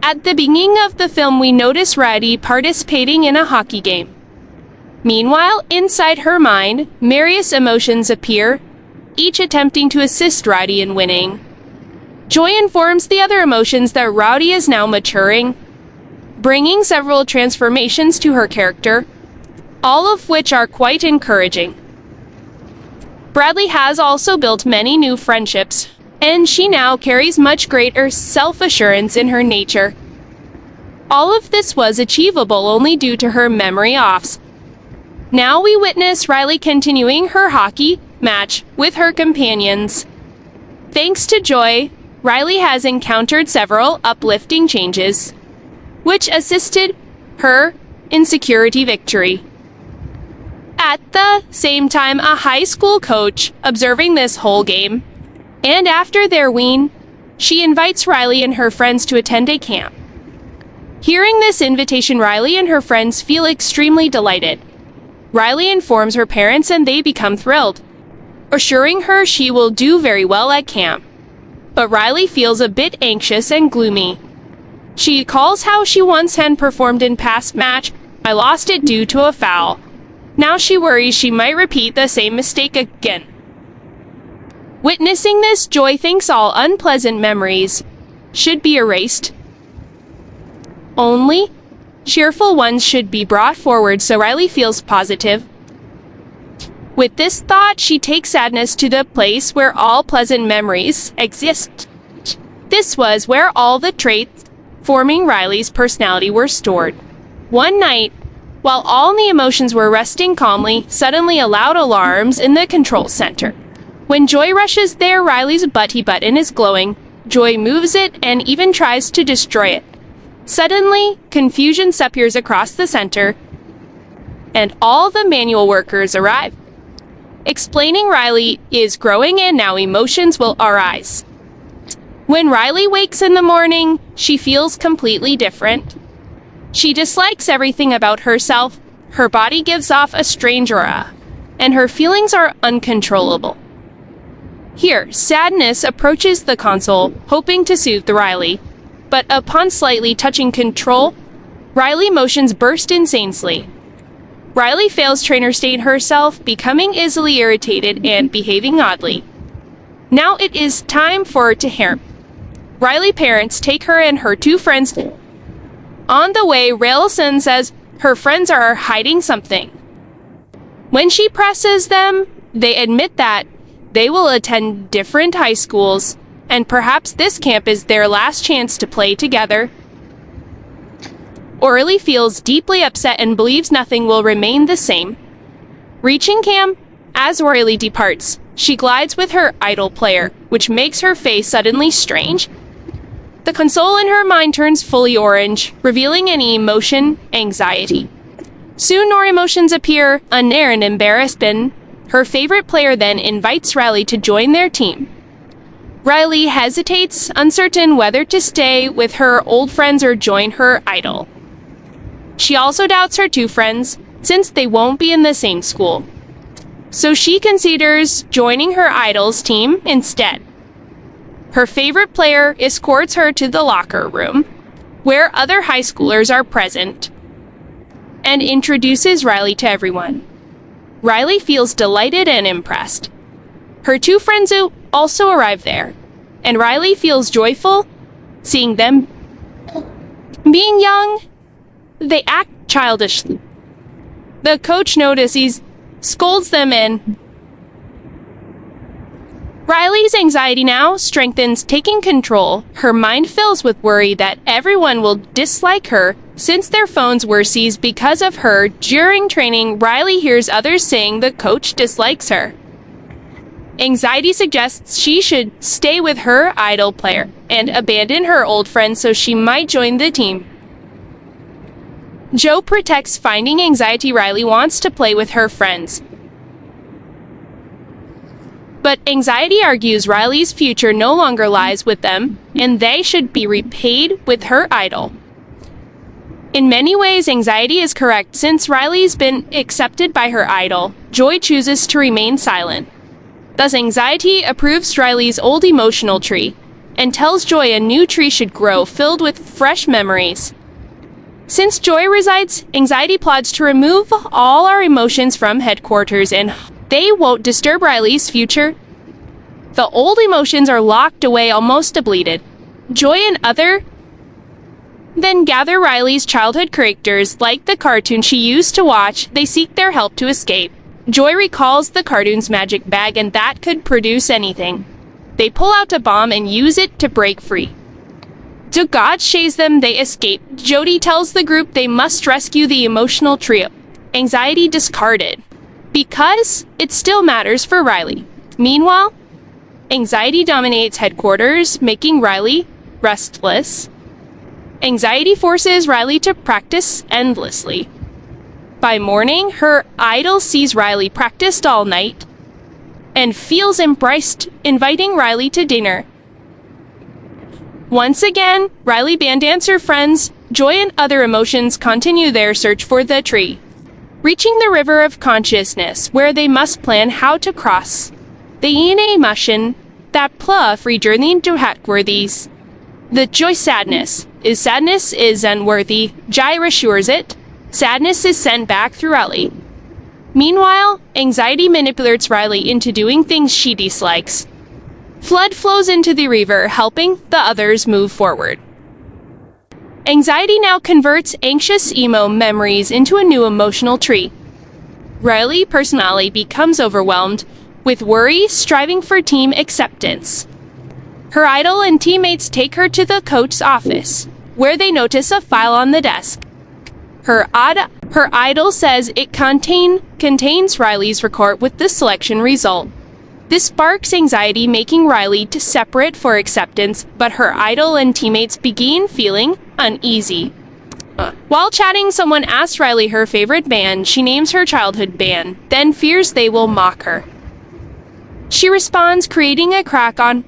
At the beginning of the film, we notice Riley participating in a hockey game. Meanwhile, inside her mind, various emotions appear, each attempting to assist Rowdy in winning. Joy informs the other emotions that Rowdy is now maturing, bringing several transformations to her character, all of which are quite encouraging. Bradley has also built many new friendships, and she now carries much greater self-assurance in her nature. All of this was achievable only due to her memory offs. Now we witness Riley continuing her hockey match with her companions. Thanks to Joy, Riley has encountered several uplifting changes, which assisted her in security victory. At the same time, a high school coach, observing this whole game, and after their win, she invites Riley and her friends to attend a camp. Hearing this invitation, Riley and her friends feel extremely delighted. Riley informs her parents and they become thrilled, assuring her she will do very well at camp. But Riley feels a bit anxious and gloomy. She recalls how she once had performed in past match. I lost it due to a foul. Now she worries she might repeat the same mistake again. Witnessing this, Joy thinks all unpleasant memories should be erased. Only cheerful ones should be brought forward, so Riley feels positive. With this thought, she takes sadness to the place where all pleasant memories exist. This was where all the traits forming Riley's personality were stored. One night, while all the emotions were resting calmly, suddenly a loud alarms in the control center. When Joy rushes there, Riley's buddy button is glowing. Joy moves it and even tries to destroy it. Suddenly, confusion appears across the center, and all the manual workers arrive, explaining Riley is growing and now emotions will arise. When Riley wakes in the morning, she feels completely different. She dislikes everything about herself, her body gives off a strange aura, and her feelings are uncontrollable. Here, sadness approaches the console, hoping to soothe Riley, but upon slightly touching control, Riley emotions burst insanely. Riley fails trainer state herself, becoming easily irritated and behaving oddly. Now it is time for her to harm. Riley parents take her and her two friends. On the way, Railson says her friends are hiding something. When she presses them, they admit that they will attend different high schools, and perhaps this camp is their last chance to play together. Orly feels deeply upset and believes nothing will remain the same. Reaching camp, as Orly departs, she glides with her idol player, which makes her face suddenly strange. The console in her mind turns fully orange, revealing any emotion, anxiety. Soon more emotions appear, anger and embarrassment. Her favorite player then invites Riley to join their team. Riley hesitates, uncertain whether to stay with her old friends or join her idol. She also doubts her two friends, since they won't be in the same school. So she considers joining her idol's team instead. Her favorite player escorts her to the locker room, where other high schoolers are present, and introduces Riley to everyone. Riley feels delighted and impressed. Her two friends also arrive there, and Riley feels joyful seeing them. Being young, they act childishly. The coach notices, scolds them, and Riley's anxiety now strengthens, taking control. Her mind fills with worry that everyone will dislike her since their phones were seized because of her. During training, Riley hears others saying the coach dislikes her. Anxiety suggests she should stay with her idol player and abandon her old friends so she might join the team. Joe protects, finding anxiety. Riley wants to play with her friends, but anxiety argues Riley's future no longer lies with them, and they should be repaid with her idol. In many ways, anxiety is correct. Since Riley's been accepted by her idol, Joy chooses to remain silent. Thus, anxiety approves Riley's old emotional tree, and tells Joy a new tree should grow filled with fresh memories. Since Joy resides, Anxiety plots to remove all our emotions from headquarters and they won't disturb Riley's future. The old emotions are locked away almost depleted. Joy and other then gather Riley's childhood characters like the cartoon she used to watch. They seek their help to escape. Joy recalls the cartoon's magic bag and that could produce anything. They pull out a bomb and use it to break free. So God shaves them, they escape. Jody tells the group they must rescue the emotional trio. Anxiety discarded. Because it still matters for Riley. Meanwhile, Anxiety dominates headquarters, making Riley restless. Anxiety forces Riley to practice endlessly. By morning, her idol sees Riley practiced all night and feels embraced, inviting Riley to dinner. Once again, Riley band dancer friends, Joy and other emotions continue their search for the tree, reaching the river of consciousness where they must plan how to cross. The emotion that pla free journey to headquarters. The Joy sadness is unworthy. Jai reassures it. Sadness is sent back through Riley. Meanwhile, Anxiety manipulates Riley into doing things she dislikes. Flood flows into the river, helping the others move forward. Anxiety now converts anxious emo memories into a new emotional tree. Riley personally becomes overwhelmed with worry, striving for team acceptance. Her idol and teammates take her to the coach's office, where they notice a file on the desk. Her idol says it contains Riley's record with the selection result. This sparks anxiety, making Riley to separate for acceptance, but her idol and teammates begin feeling uneasy. While chatting, someone asks Riley her favorite band. She names her childhood band, then fears they will mock her. She responds, creating a crack on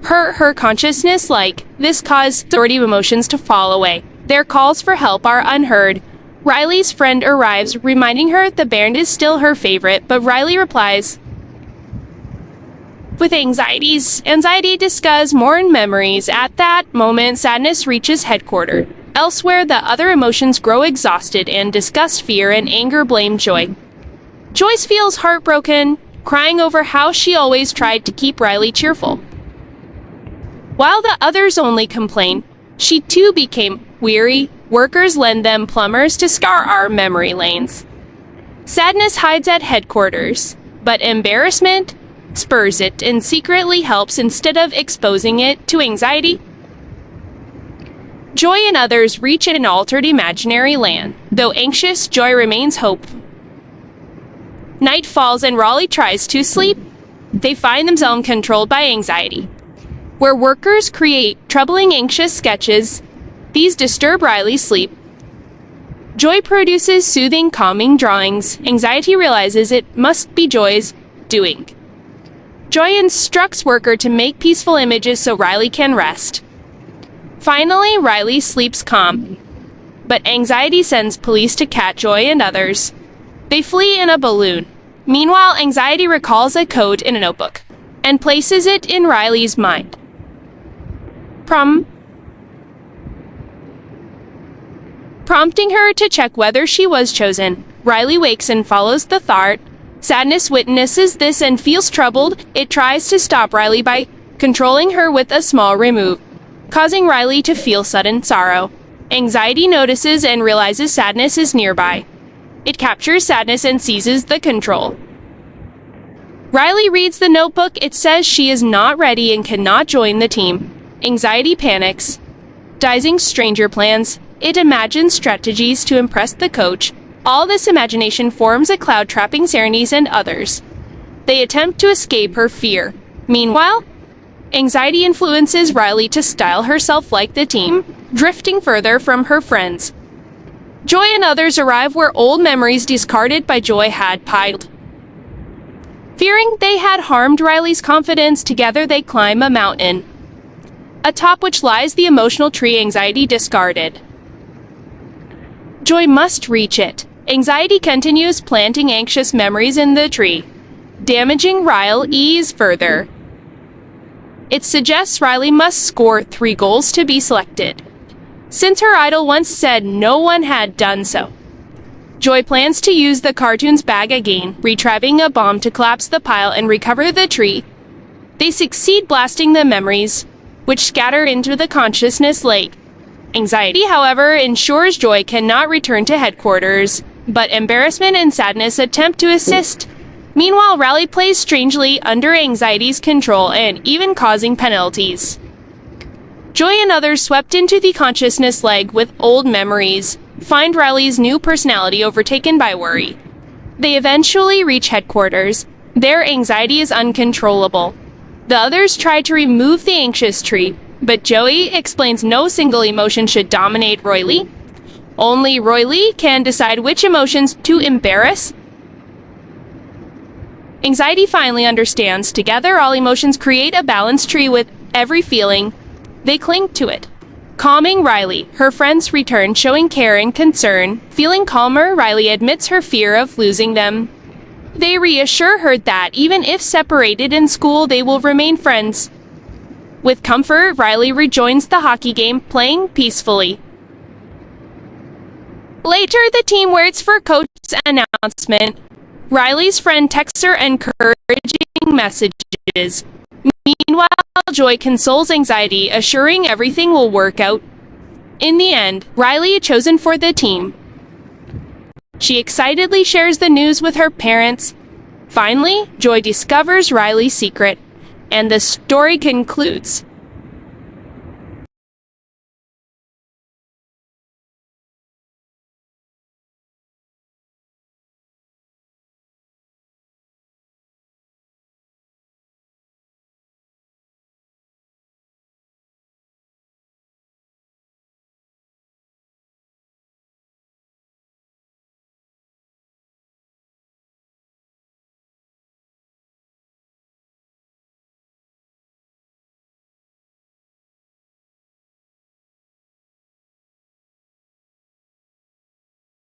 her consciousness like this caused authority emotions to fall away. Their calls for help are unheard. Riley's friend arrives, reminding her the band is still her favorite, but Riley replies with anxiety discuss more in memories. At that moment, sadness reaches headquarters. Elsewhere, the other emotions grow exhausted and disgust, fear, and anger blame Joy. Joyce feels heartbroken, crying over how she always tried to keep Riley cheerful. While the others only complain, she too became weary. Workers lend them plumbers to scour our memory lanes. Sadness hides at headquarters, but embarrassment spurs it and secretly helps instead of exposing it to anxiety. Joy and others reach an altered imaginary land. Though anxious, Joy remains hopeful. Night falls and Raleigh tries to sleep. They find themselves controlled by anxiety, where workers create troubling anxious sketches. These disturb Riley's sleep. Joy produces soothing, calming drawings. Anxiety realizes it must be Joy's doing. Joy instructs worker to make peaceful images so Riley can rest. Finally, Riley sleeps calm, but anxiety sends police to catch Joy and others. They flee in a balloon. Meanwhile, anxiety recalls a code in a notebook and places it in Riley's mind. Prompting her to check whether she was chosen. Riley wakes and follows the thought. Sadness witnesses this and feels troubled. It tries to stop Riley by controlling her with a small remove, causing Riley to feel sudden sorrow. Anxiety notices and realizes sadness is nearby. It captures sadness and seizes the control. Riley reads the notebook. It says she is not ready and cannot join the team. Anxiety panics, devising stranger plans. It imagines strategies to impress the coach. All this imagination forms a cloud trapping Serenity and others. They attempt to escape her fear. Meanwhile, anxiety influences Riley to style herself like the team, drifting further from her friends. Joy and others arrive where old memories discarded by Joy had piled. Fearing they had harmed Riley's confidence, together they climb a mountain, atop which lies the emotional tree anxiety discarded. Joy must reach it. Anxiety continues planting anxious memories in the tree, damaging Riley's further. It suggests Riley must score 3 goals to be selected, since her idol once said no one had done so. Joy plans to use the cartoon's bag again, retrieving a bomb to collapse the pile and recover the tree. They succeed blasting the memories, which scatter into the consciousness lake. Anxiety, however, ensures Joy cannot return to headquarters, but embarrassment and sadness attempt to assist. Meanwhile, Riley plays strangely under anxiety's control and even causing penalties. Joy and others swept into the consciousness leg with old memories find Riley's new personality overtaken by worry. They eventually reach headquarters. Their anxiety is uncontrollable. The others try to remove the anxious tree, but Joey explains no single emotion should dominate Roy Lee. Only Roy Lee can decide which emotions to embarrass. Anxiety finally understands. Together, all emotions create a balanced tree with every feeling. They cling to it. Calming Riley, her friends return, showing care and concern. Feeling calmer, Riley admits her fear of losing them. They reassure her that even if separated in school, they will remain friends. With comfort, Riley rejoins the hockey game, playing peacefully. Later, the team waits for Coach's announcement. Riley's friend texts her encouraging messages. Meanwhile, Joy consoles anxiety, assuring everything will work out. In the end, Riley is chosen for the team. She excitedly shares the news with her parents. Finally, Joy discovers Riley's secret, and the story concludes.